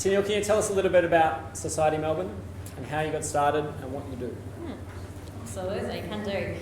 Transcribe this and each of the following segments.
Tennille, can you tell us a little bit about Society Melbourne and how you got started and what you do? Absolutely, can do.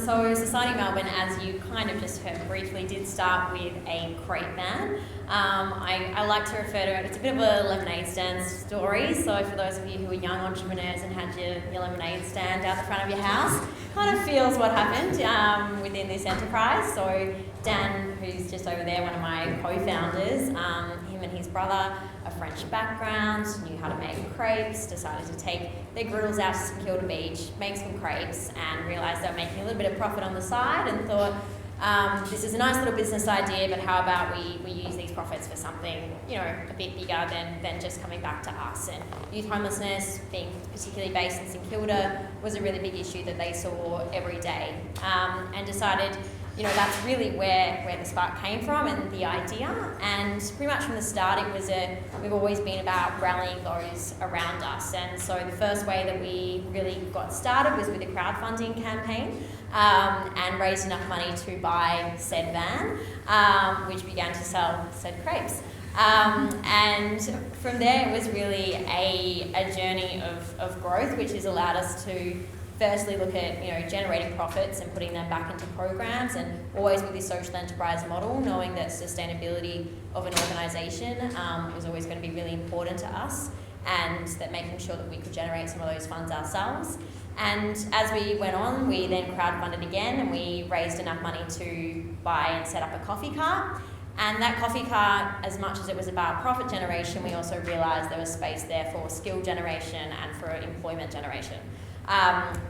So Society Melbourne, as you kind of just heard briefly, did start with a crepe van. I like to refer to it, it's a bit of a lemonade stand story. So for those of you who are young entrepreneurs and had your lemonade stand out the front of your house, kind of feels what happened within this enterprise. So Dan, who's just over there, one of my co-founders, him and his brother, a French background, knew how to make crepes, decided to take their griddles out to St Kilda Beach, make some crepes, and realised they were making a little bit of profit on the side, and thought, this is a nice little business idea, but how about we use these profits for something, a bit bigger than just coming back to us. And youth homelessness, being particularly based in St Kilda, was a really big issue that they saw every day, and decided, that's really where the spark came from and the idea. And pretty much from the start, we've always been about rallying those around us. And so the first way that we really got started was with a crowdfunding campaign, and raised enough money to buy said van, which began to sell said crepes. And from there, it was really a journey of growth, which has allowed us to firstly look at generating profits and putting them back into programs, and always with this social enterprise model, knowing that sustainability of an organisation was always going to be really important to us, and that making sure that we could generate some of those funds ourselves. And as we went on, we then crowdfunded again, and we raised enough money to buy and set up a coffee cart. And that coffee cart, as much as it was about profit generation, we also realised there was space there for skill generation and for employment generation.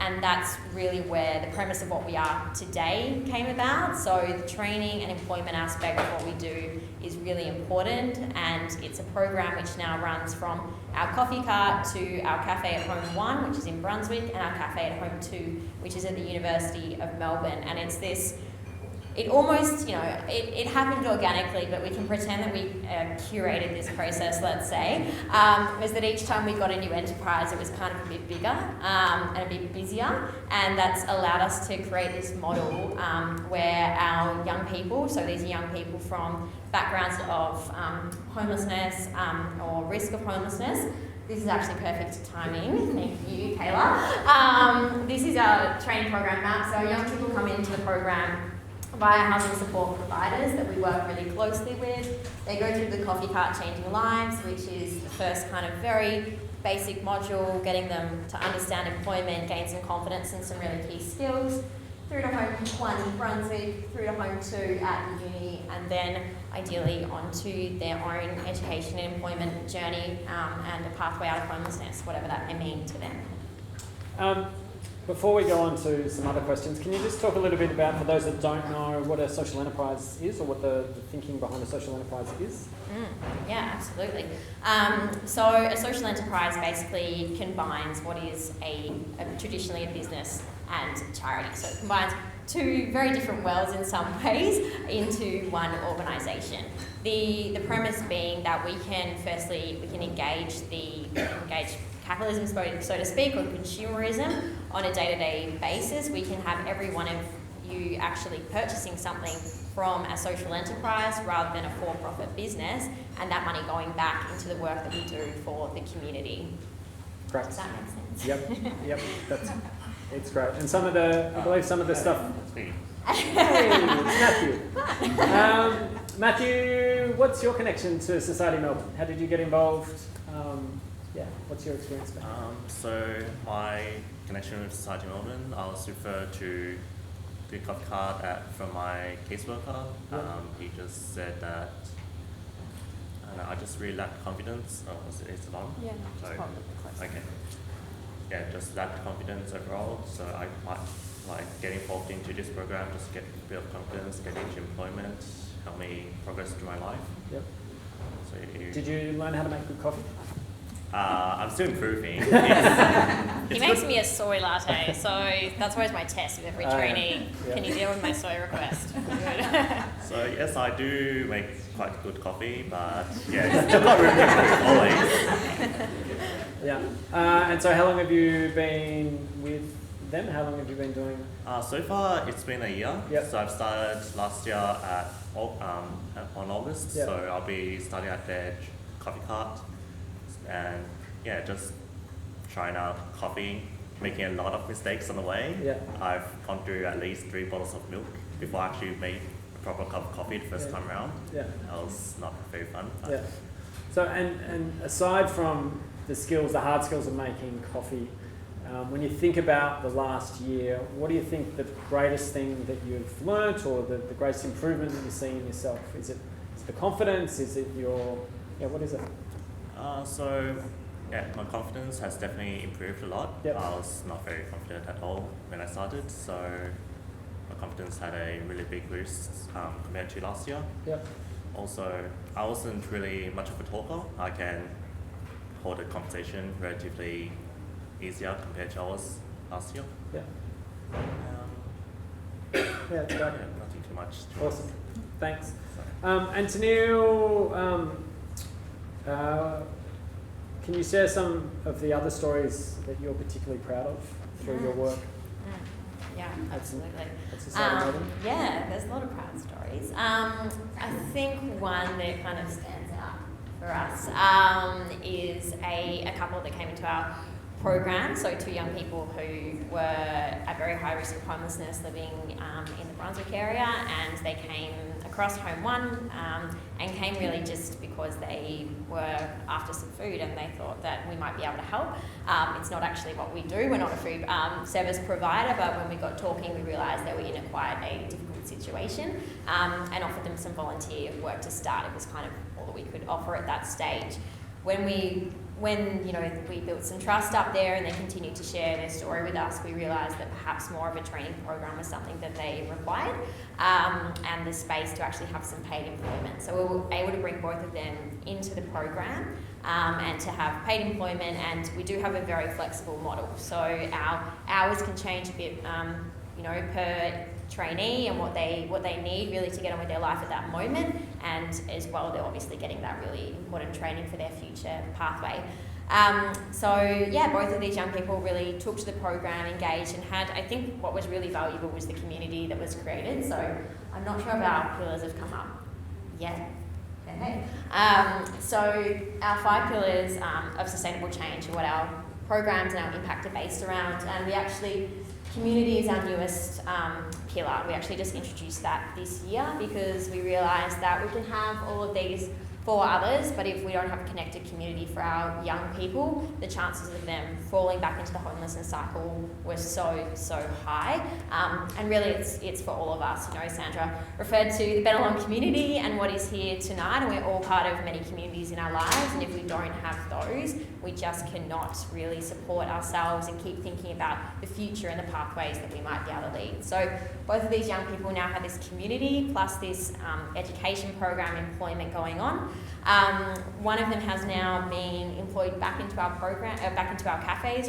And that's really where the premise of what we are today came about. So the training and employment aspect of what we do is really important, and it's a program which now runs from our coffee cart to our Cafe at Home 1, which is in Brunswick, and our Cafe at Home 2, which is at the University of Melbourne. And it's this, it almost, it happened organically, but we can pretend that we curated this process, let's say, was that each time we got a new enterprise, it was kind of a bit bigger and a bit busier, and that's allowed us to create this model where our young people, so these are young people from backgrounds of homelessness or risk of homelessness. This is actually perfect timing. Thank you, Kayla. This is our training program map. So young people come into the program via housing support providers that we work really closely with. They go through the coffee cart changing lives, which is the first kind of very basic module, getting them to understand employment, gain some confidence and some really key skills, through to Home 1 in Brunswick, through to Home 2 at the uni, and then ideally onto their own education and employment journey, and a pathway out of homelessness, whatever that may mean to them. Before we go on to some other questions, can you just talk a little bit about, for those that don't know, what a social enterprise is, or what the thinking behind a social enterprise is? Yeah, absolutely. So a social enterprise basically combines what is traditionally a business and charity. So it combines two very different worlds in some ways into one organisation. The premise being that we can engage capitalism, so to speak, or consumerism on a day-to-day basis. We can have every one of you actually purchasing something from a social enterprise rather than a for-profit business, and that money going back into the work that we do for the community. Great. Does that make sense? Yep. It's great. And I believe some of the stuff. Hey, it's Matthew. Matthew, what's your connection to Society Melbourne? How did you get involved? What's your experience been? So my connection with Society Melbourne, I was referred to the coffee cart from my caseworker. He just said that I just really lacked confidence. Is it on? Yeah, so, okay. Yeah, just lacked confidence overall. So I might get involved into this program, just get a bit of confidence, get into employment, help me progress through my life. Yep. So did you learn how to make good coffee? I'm still improving. He makes me a soy latte, so that's always my test with every trainee. Yeah. Can you deal with my soy request? So yes, I do make quite good coffee, but yeah, still not really always. Yeah. And so how long have you been with them? How long have you been doing? So far, it's been a year. Yep. So I've started last year on August. Yep. So I'll be starting at their coffee cart, and yeah, just trying out coffee, making a lot of mistakes on the way. Yeah. I've gone through at least 3 bottles of milk before I actually made a proper cup of coffee the first time around. Yeah. That was not very fun. But Yeah. So, and aside from the skills, the hard skills of making coffee, when you think about the last year, what do you think the greatest thing that you've learnt, or the greatest improvement that you've seen in yourself? Is it the confidence? Is it what is it? So, yeah, my confidence has definitely improved a lot. Yep. I was not very confident at all when I started, so my confidence had a really big boost compared to last year. Yep. Also, I wasn't really much of a talker. I can hold a conversation relatively easier compared to I was last year. Yeah. Yeah, Yeah, it's great. nothing too much. Awesome. Thanks. So, And Tennille, can you share some of the other stories that you're particularly proud of through your work Yeah, absolutely. at Society Melbourne? Yeah, there's a lot of proud stories. I think one that kind of stands out for us is a couple that came into our program. So 2 young people who were at very high risk of homelessness, living in the Brunswick area, and they came across Home One and came really just because they were after some food and they thought that we might be able to help. It's not actually what we do. We're not a food service provider, but when we got talking, we realised they were in quite a difficult situation and offered them some volunteer work to start. It was kind of all that we could offer at that stage. When we built some trust up there and they continued to share their story with us, we realised that perhaps more of a training program was something that they required, and the space to actually have some paid employment. So we were able to bring both of them into the program and to have paid employment, and we do have a very flexible model. So our hours can change a bit, per trainee and what they need really to get on with their life at that moment, and as well they're obviously getting that really important training for their future pathway. Both of these young people really took to the program, engaged, and had, I think what was really valuable was the community that was created. So I'm not sure if our pillars have come up yet. Okay. So our 5 pillars of sustainable change are what our programs and our impact are based around, and community is our newest pillar. We actually just introduced that this year because we realised that we can have all of these for others, but if we don't have a connected community for our young people, the chances of them falling back into the homelessness cycle were so high. And really it's for all of us. Sandra referred to the Bennelong community and what is here tonight, and we're all part of many communities in our lives, and if we don't have those, we just cannot really support ourselves and keep thinking about the future and the pathways that we might be able to lead. So both of these young people now have this community plus this education program, employment going on. One of them has now been employed back into our program, back into our cafes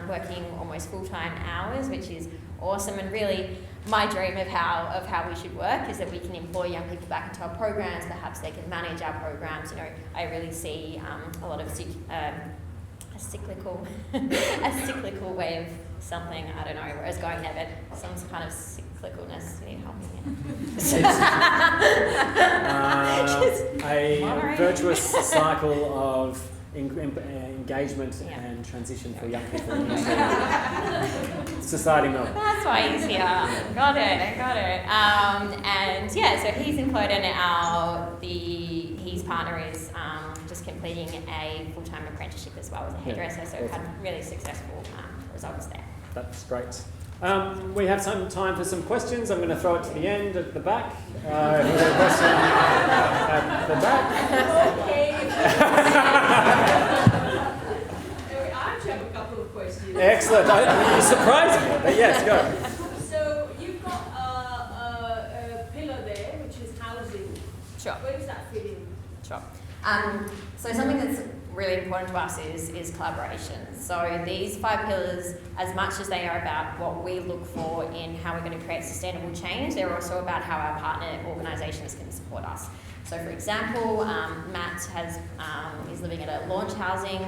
working almost full-time hours, which is awesome. And really, my dream of how we should work is that we can employ young people back into our programs. Perhaps they can manage our programs. I really see a lot of a cyclical way of something. I don't know where I was going there, but some kind of cyclicalness. You need help me a virtuous cycle of engagement and transition for young people into Society Melbourne. That's why he's here. Got it. So he's employed, and his partner is just completing a full-time apprenticeship as well as a hairdresser. So we've had really successful results there. That's great. We have some time for some questions. I'm going to throw it to the end at the back. If you have a question at the back. Okay. I actually have a couple of questions. Excellent. You surprised me, but yes, go. So you've got a pillar there, which is housing. Sure. Where does that fit in? Sure. So something that's really important to us is collaboration. So these 5 pillars, as much as they are about what we look for in how we're going to create sustainable change, they're also about how our partner organisations can support us. So for example, Matt is living at a launch housing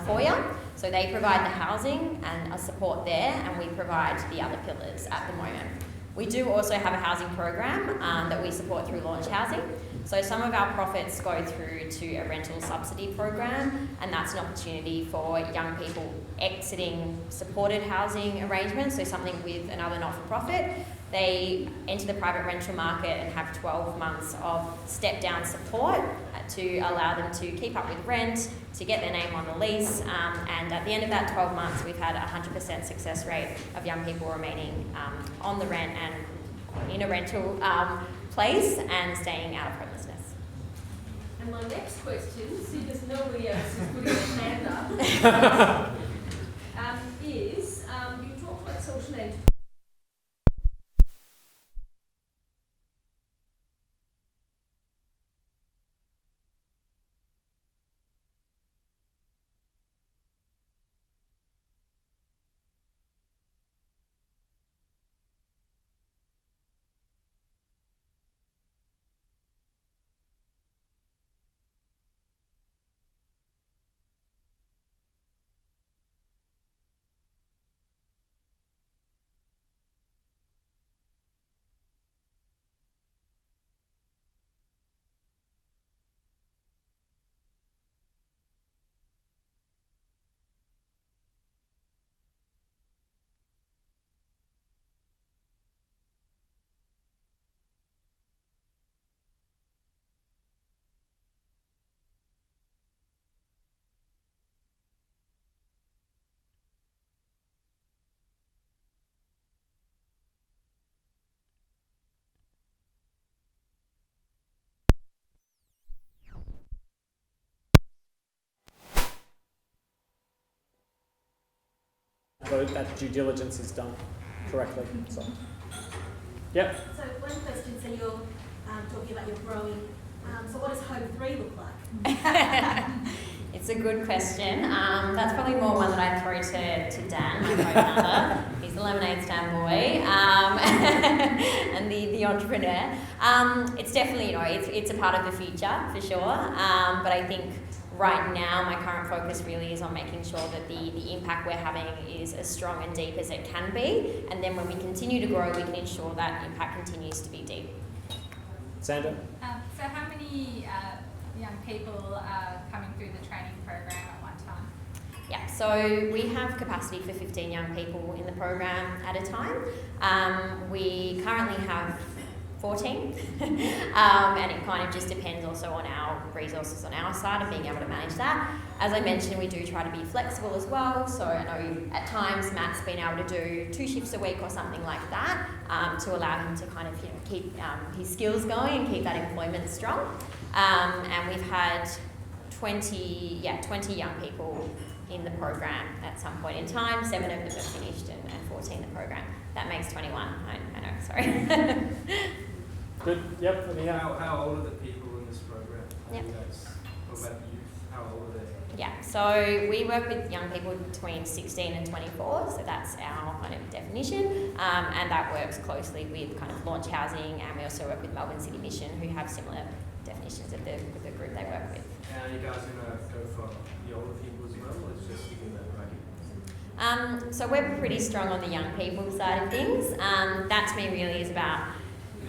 foyer. So they provide the housing and a support there, and we provide the other pillars at the moment. We do also have a housing program that we support through Launch Housing. So some of our profits go through to a rental subsidy program, and that's an opportunity for young people exiting supported housing arrangements, so something with another not-for-profit. They enter the private rental market and have 12 months of step-down support to allow them to keep up with rent, to get their name on the lease, and at the end of that 12 months we've had a 100% success rate of young people remaining on the rent and in a rental place and staying out of homelessness. And my next question, seeing as nobody else is putting their hand up, is you talked about social enterprise. So that due diligence is done correctly. So, yep. So one question, so you're talking about your growing, so what does Home 3 look like? It's a good question. That's probably more one that I throw to Dan, my co-founder. He's the lemonade stand boy and the entrepreneur. It's definitely, it's a part of the future for sure. But I think right now my current focus really is on making sure that the impact we're having is as strong and deep as it can be. And then when we continue to grow, we can ensure that impact continues to be deep. Sandra? So how many young people are coming through the training program at one time? Yeah, so we have capacity for 15 young people in the program at a time. We currently have 14 and it kind of just depends also on our resources on our side and being able to manage that. As I mentioned, we do try to be flexible as well, so I know at times Matt's been able to do 2 shifts a week or something like that to allow him to kind of keep his skills going and keep that employment strong. And we've had 20 young people in the program at some point in time. 7 of them have finished and 14 the program. That makes 21. I know, sorry. Good. Yep. How old are the people in this program? Yep. What about the youth? How old are they? Yeah, so we work with young people between 16 and 24, so that's our kind of definition, and that works closely with kind of launch housing, and we also work with Melbourne City Mission, who have similar definitions of the group they work with. And are you guys going to go for the older people as well, or is it just sticking that bracket? So we're pretty strong on the young people side of things. That to me really is about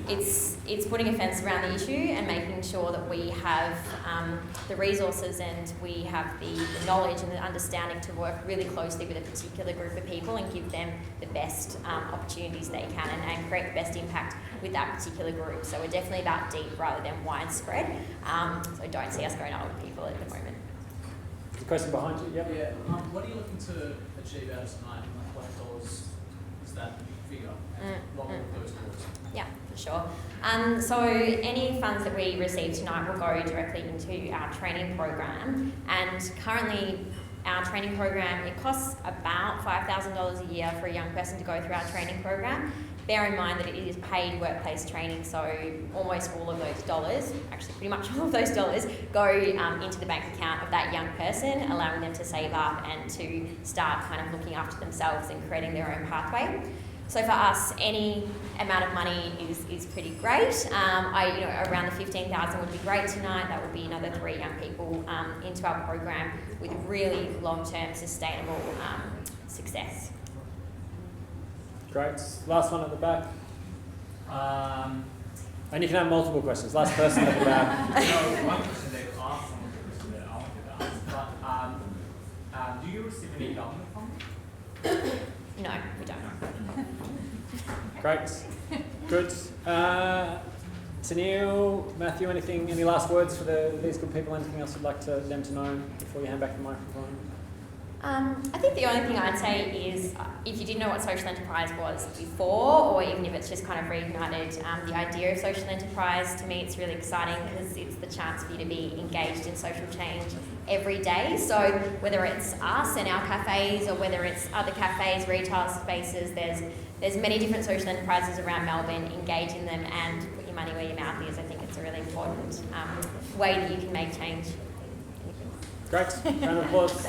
it's putting a fence around the issue and making sure that we have the resources and we have the knowledge and the understanding to work really closely with a particular group of people and give them the best opportunities they can and create the best impact with that particular group. So we're definitely that deep rather than widespread. So don't see us going out with people at the moment. The question behind you, yep. Yeah. What are you looking to achieve out of tonight? Like what dollars is that figure? And what will it go towards? Yeah, for sure. So any funds that we receive tonight will go directly into our training program. And currently, our training program, it costs about $5,000 a year for a young person to go through our training program. Bear in mind that it is paid workplace training, so almost all of those dollars, actually pretty much all of those dollars, go into the bank account of that young person, allowing them to save up and to start kind of looking after themselves and creating their own pathway. So for us, any amount of money is pretty great. Around the 15,000 would be great tonight. That would be another 3 young people into our program with really long-term sustainable success. Great. Last one at the back. And you can have multiple questions. Last person at the back. One question they've asked, some of the questions that I wanted to ask, but do you receive any government funding? No, we don't. Great. Good. Tennille, Matthew, any last words for these good people? Anything else you'd like them to know before you hand back the microphone? I think the only thing I'd say is if you didn't know what social enterprise was before, or even if it's just kind of reignited the idea of social enterprise, to me it's really exciting because it's the chance for you to be engaged in social change every day. So whether it's us and our cafes or whether it's other cafes, retail spaces, there's many different social enterprises around Melbourne. Engage in them and put your money where your mouth is. I think it's a really important way that you can make change. Great. Round of applause.